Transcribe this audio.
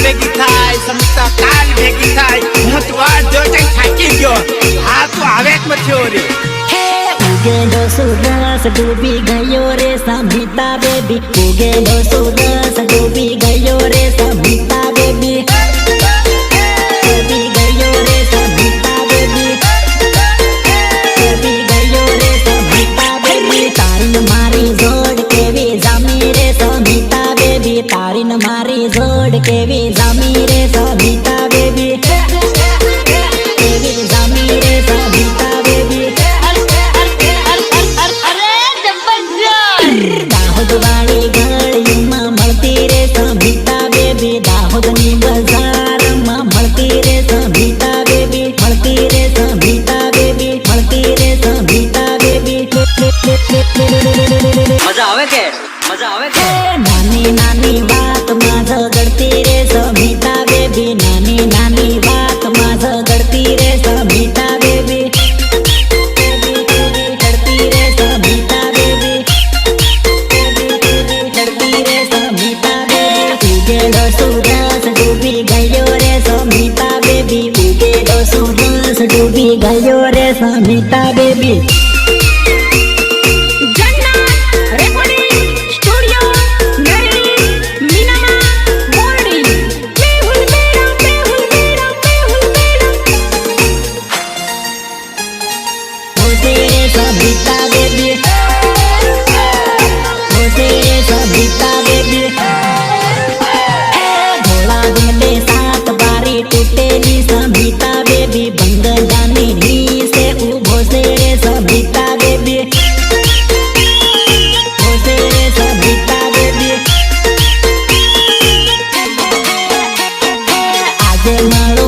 ભેગી થાય સમિતા કાલ ભેગી થાય હું તો આ જોઈ થાકી ગયો હા તું આવે જ મથ્યો રે ઉગેલો સુરસ ડૂબી ગયો રે સમિતા બેબી ઉગેલો સુરસ ડૂબી ગયો રે સમિતા બેબી ડૂબી ગયો રે સમિતા બેબી ડૂબી ગયો રે સમિતા બેબી તારી મારી જોડ કેવી જામી રે સમિતા બેબી તારી મારી જોડ કેવી જામી રે સમિતા બેબી કેવી જામી રે સમિતા બેબી દાહોદ વાળી ગળીમાં મળતી રે સમિતા બેબી દાહોદની બજારમાં મળતી રે સમિતા બેબી મળતી રે સમિતા બેબી મળતી રે સમિતા બેબી મજા આવે કે નાની નાની વાતમાં ઝઘડતી રે સમિતા બેબી નાની નાની વાતમાં ઝઘડતી રે સમિતા બેબી ઝઘડતી રે સમિતા બેબી ઝઘડતી રે સમિતા બેબી ઉગેલો સુરસ ડૂબી ગયો રે સમિતા બેબી ઉગેલો સુરસ ડૂબી ગયો રે સમિતા બેબી समिता बेबी मुझे समिता बेबी भोला दिन में 7 बारी टूटेली समिता बेबी बंगलानी नी से उभो से रे समिता बेबी मुझे समिता बेबी आज मारो